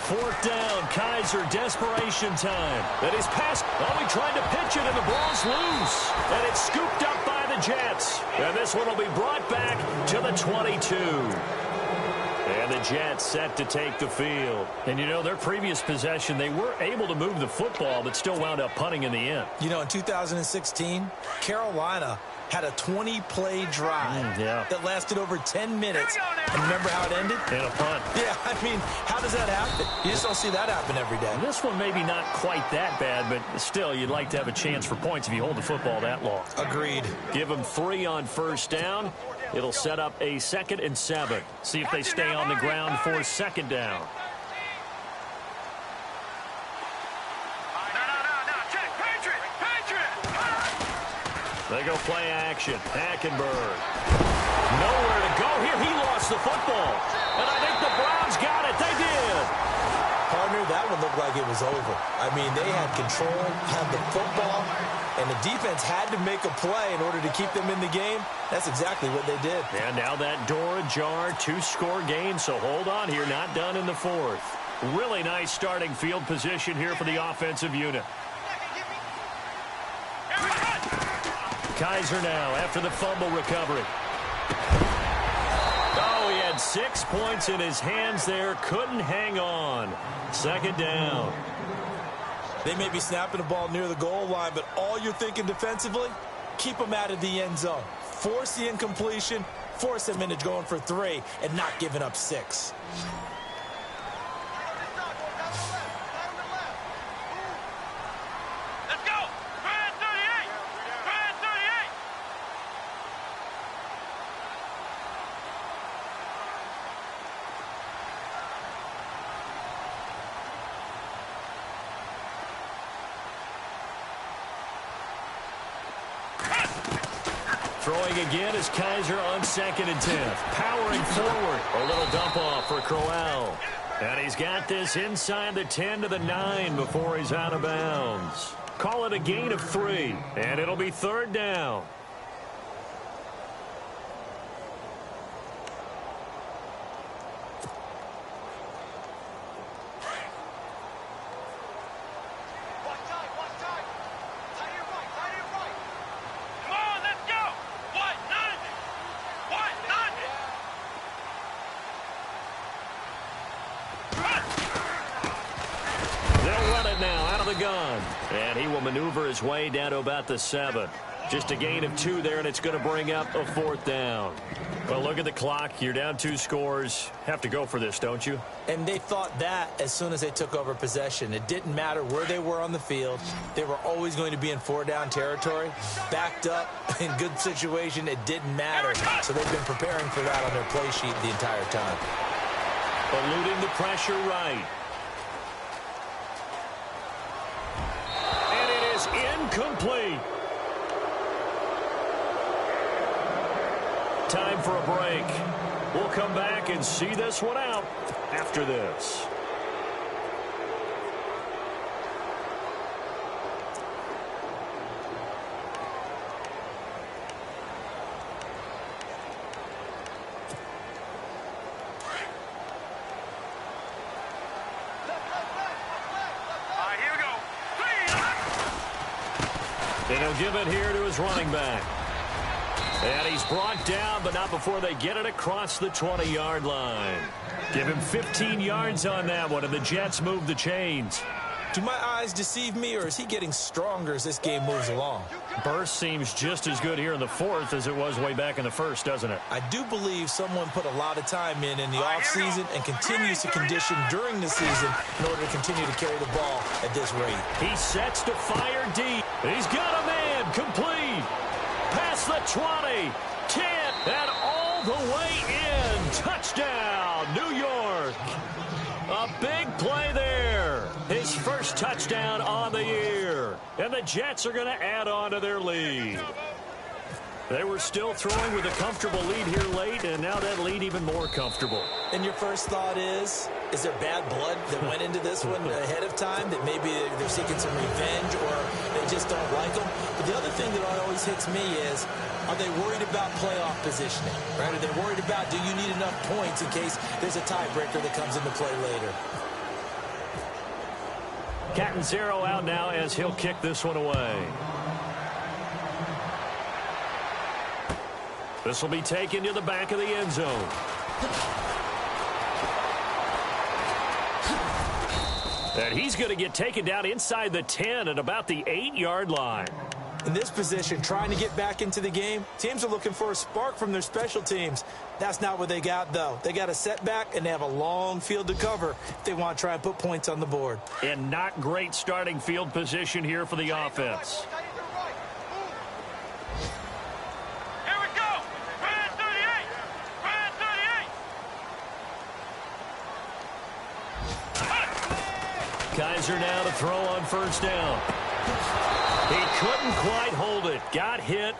Fourth down, Kaiser, desperation time. That is pass. Oh, he tried to pitch it, and the ball's loose. And it's scooped up by the Jets. And this one will be brought back to the 22. And the Jets set to take the field. And, you know, their previous possession, they were able to move the football, but still wound up punting in the end. You know, in 2016, Carolina had a 20-play drive that lasted over 10 minutes. And remember how it ended? And a punt. Yeah, I mean, how does that happen? You just don't see that happen every day. This one maybe not quite that bad, but still, you'd like to have a chance for points if you hold the football that long. Agreed. Give them 3 on first down. It'll set up a 2nd and 7. See if they stay on the ground for 2nd down. They go play action. Hackenberg. Nowhere to go here. He lost the football. And I think the Browns got it. They did. Partner, that one looked like it was over. I mean, they had control, had the football, and the defense had to make a play in order to keep them in the game. That's exactly what they did. And now that door ajar, 2-score game, so hold on here. Not done in the 4th. Really nice starting field position here for the offensive unit. Kaiser now after the fumble recovery. Oh, he had 6 points in his hands there. Couldn't hang on. 2nd down. They may be snapping the ball near the goal line, but all you're thinking defensively, keep them out of the end zone. Force the incompletion, force them into going for 3, and not giving up 6. Throwing again is Kaiser on 2nd and 10. Powering forward. A little dump off for Crowell. And he's got this inside the 10 to the 9 before he's out of bounds. Call it a gain of 3. And it'll be 3rd down. Gun, and he will maneuver his way down to about the 7. Just a gain of 2 there, and it's going to bring up a 4th down. Well, look at the clock. You're down 2 scores. Have to go for this, don't you? And they thought that as soon as they took over possession. It didn't matter where they were on the field. They were always going to be in 4-down territory. Backed up, in good situation, it didn't matter. So they've been preparing for that on their play sheet the entire time. Eluding the pressure right. Incomplete. Time for a break. We'll come back and see this one out after this. And he'll give it here to his running back. And he's brought down, but not before they get it across the 20-yard line. Give him 15 yards on that one, and the Jets move the chains. Do my eyes deceive me, or is he getting stronger as this game moves along? Burst seems just as good here in the 4th as it was way back in the 1st, doesn't it? I do believe someone put a lot of time in the offseason and continues to condition during the season in order to continue to carry the ball at this rate. He sets to fire deep. He's got a man complete. Past the 20, 10, and all the way in. Touchdown, New York. A big play there. His first touchdown on the year. And the Jets are going to add on to their lead. They were still throwing with a comfortable lead here late, and now that lead even more comfortable. And your first thought is there bad blood that went into this one ahead of time, that maybe they're seeking some revenge or they just don't like them? But the other thing that always hits me is, are they worried about playoff positioning? Right? Are they worried about, do you need enough points in case there's a tiebreaker that comes into play later? Catanzaro out now as he'll kick this one away. This will be taken to the back of the end zone. And he's going to get taken down inside the 10 at about the 8-yard line. In this position, trying to get back into the game, teams are looking for a spark from their special teams. That's not what they got, though. They got a setback, and they have a long field to cover if they want to try and put points on the board. And not great starting field position here for the offense. Here we go. Brand 38. Brand 38. Kaiser now to throw on first down. He couldn't quite hold it. Got hit.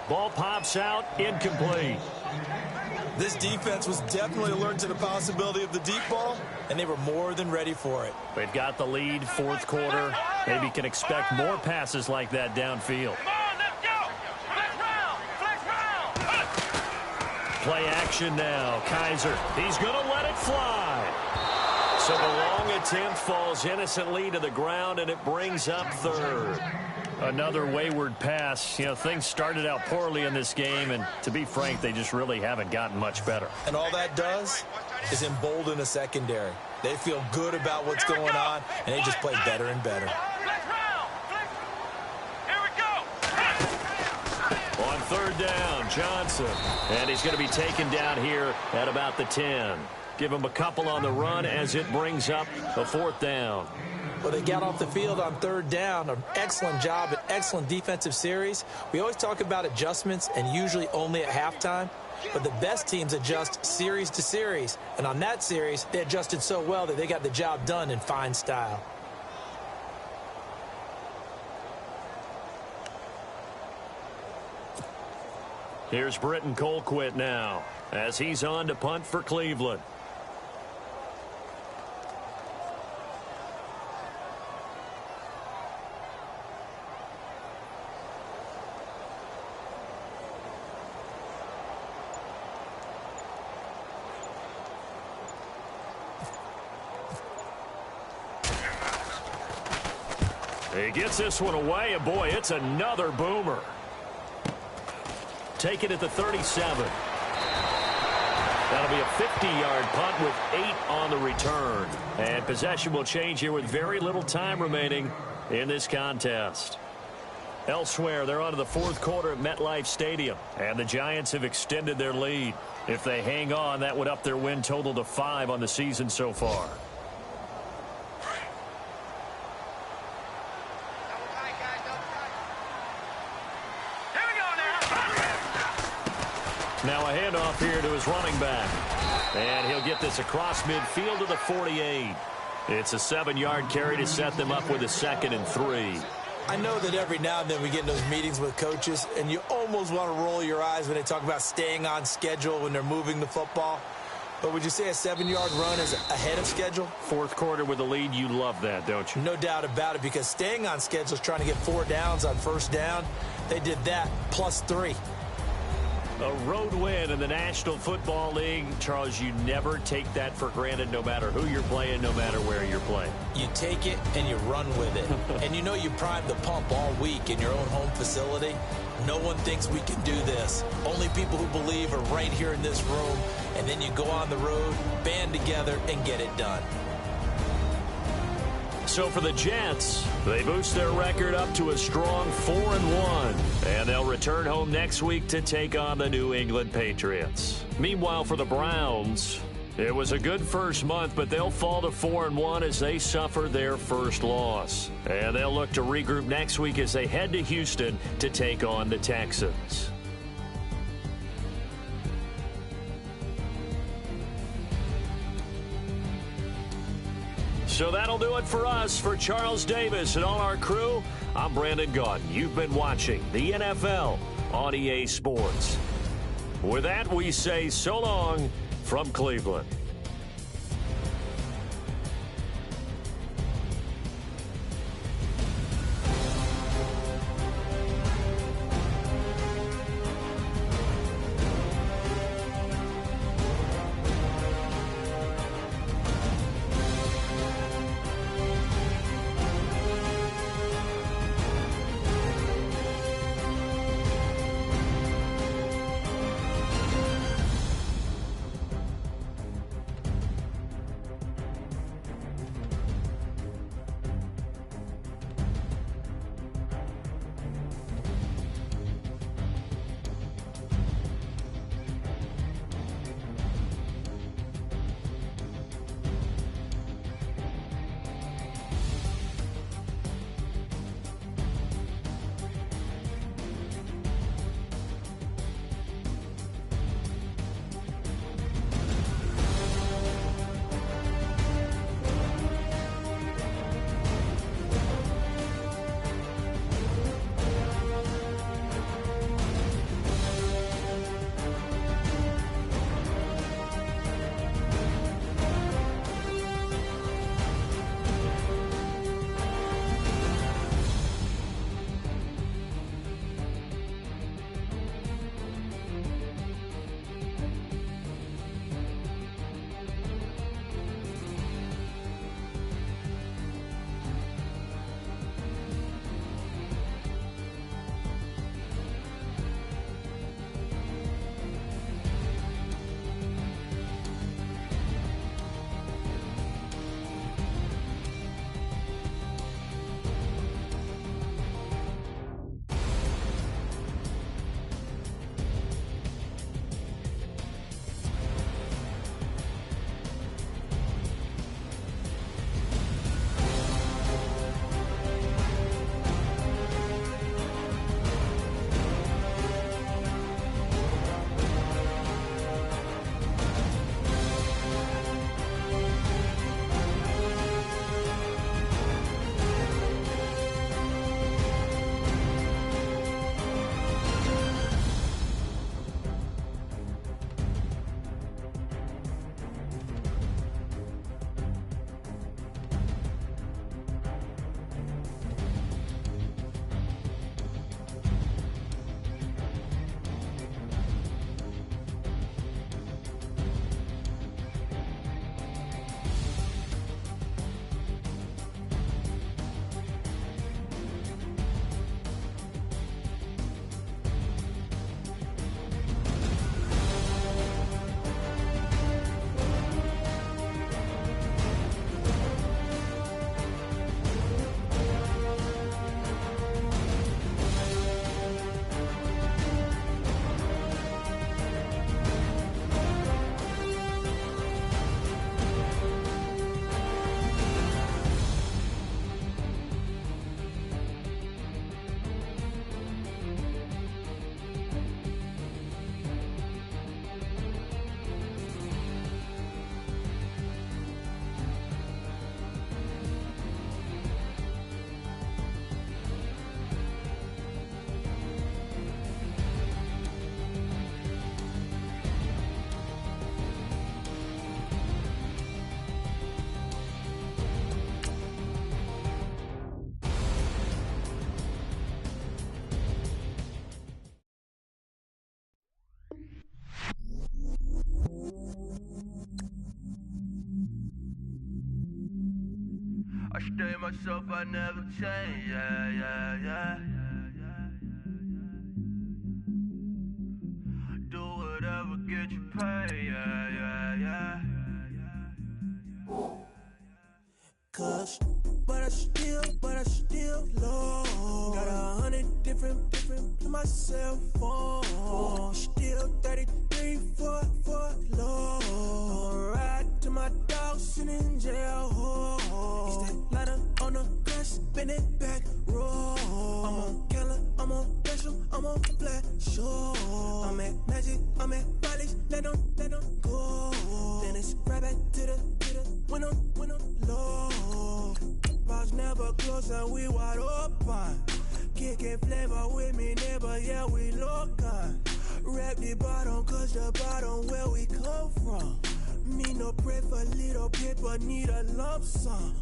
Ball pops out. Incomplete. This defense was definitely alert to the possibility of the deep ball, and they were more than ready for it. They've got the lead, fourth quarter. Maybe can expect more passes like that downfield. Come on, let's go. Flex round. Flex round. Play action now. Kaiser. He's going to let it fly. So the long attempt falls innocently to the ground, and it brings up third. Another wayward pass. You know, things started out poorly in this game, and to be frank, they just really haven't gotten much better. And all that does is embolden a secondary. They feel good about what's going on, and they just play better and better. Flex round. Flex. Here we go. On third down, Johnson. And he's going to be taken down here at about the 10. Give him a couple on the run as it brings up a fourth down. Well, they got off the field on third down. An excellent job, an excellent defensive series. We always talk about adjustments, and usually only at halftime. But the best teams adjust series to series. And on that series, they adjusted so well that they got the job done in fine style. Here's Britton Colquitt now as he's on to punt for Cleveland. He gets this one away, and boy, it's another boomer. Take it at the 37. That'll be a 50-yard punt with 8 on the return. And possession will change here with very little time remaining in this contest. Elsewhere, they're on to the fourth quarter at MetLife Stadium, and the Giants have extended their lead. If they hang on, that would up their win total to 5 on the season so far. Now a handoff here to his running back. And he'll get this across midfield to the 48. It's a 7-yard carry to set them up with a 2nd and 3. I know that every now and then we get in those meetings with coaches, and you almost want to roll your eyes when they talk about staying on schedule when they're moving the football. But would you say a 7-yard run is ahead of schedule? Fourth quarter with the lead, you love that, don't you? No doubt about it, because staying on schedule is trying to get 4 downs on first down. They did that plus 3. A road win in the National Football League. Charles, you never take that for granted no matter who you're playing, no matter where you're playing. You take it and you run with it. And you know you primed the pump all week in your own home facility. No one thinks we can do this. Only people who believe are right here in this room. And then you go on the road, band together, and get it done. So for the Jets, they boost their record up to a strong 4-1. And they'll return home next week to take on the New England Patriots. Meanwhile, for the Browns, it was a good first month, but they'll fall to 4-1 as they suffer their first loss. And they'll look to regroup next week as they head to Houston to take on the Texans. So that'll do it for us. For Charles Davis and all our crew, I'm Brandon Gaudin. You've been watching the NFL on EA Sports. With that, we say so long from Cleveland. stay myself, I never change, yeah, yeah, yeah. Do whatever, get you paid, yeah, yeah, yeah. Cause, but I still low. Got 100 different to my cell phone. Still 33 for low. I'ma ride to my dog sitting in jail. It's that lighter on the grass, spin it back, roll. I'm on Keller, I'm on Bishop, I'm on Flat Show. I'm at Magic, I'm at Polish, let them go. Then it's right back to the when I'm low. Bars never close and we wide open. Kicking flavor with me, neighbor, yeah, we local. Rap the bottom, cause the bottom where we come from. Me no pray for little paper, need a lump sum.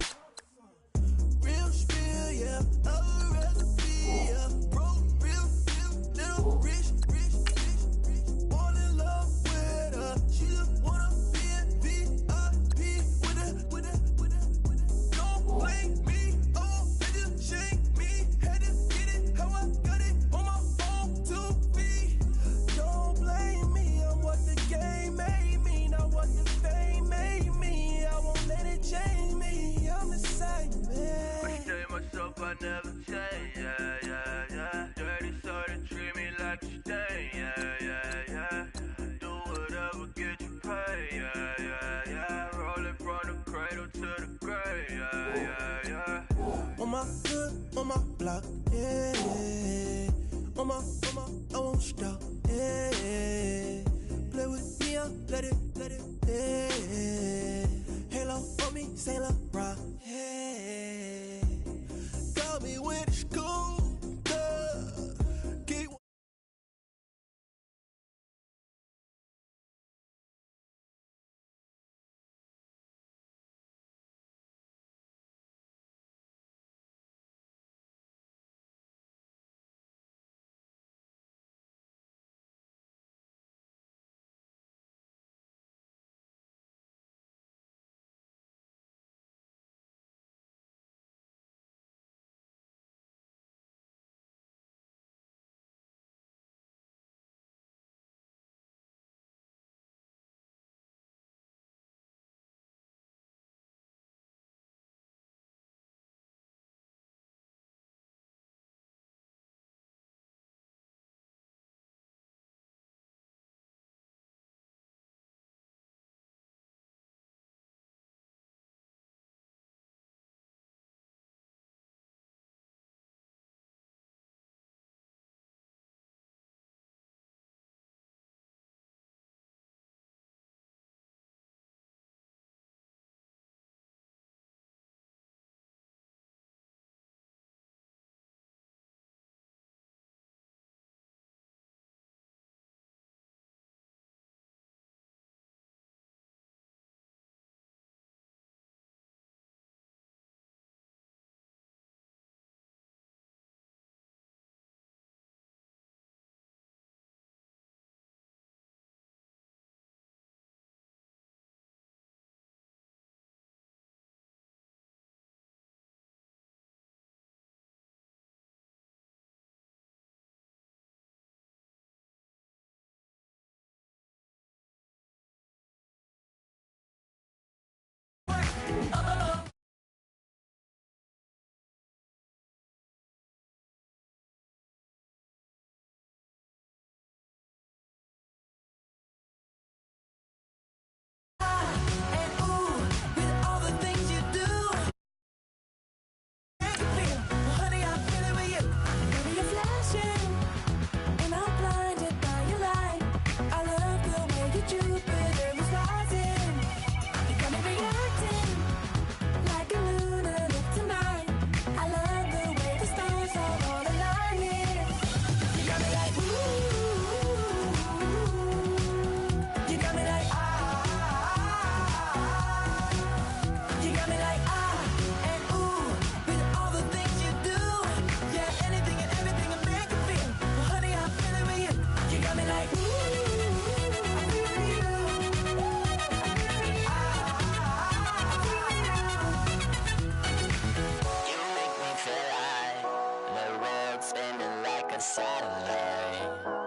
Real spill, yeah, a recipe, yeah. Broke, real, little rich. All in love with her, she just wanna be a VIP with her. Don't blame me, oh, they just shame me. Had to get it, how I got it on my own 2 feet. Don't blame me, I'm what the game made me, not what the fame made me. I won't let it change me, I'm the same man. I stay myself, I never change, yeah, yeah, yeah. Dirty soda, treat me like a stain, yeah, yeah, yeah. Do whatever, get you paid, yeah, yeah, yeah. Rolling from the cradle to the grave, yeah, yeah, yeah. On my hood, on my block, yeah. On my, I won't stop, yeah. Play with me, let it, yeah. Halo on me, Saint Laurent, yeah. Got me with the school. The world spinning like a satellite.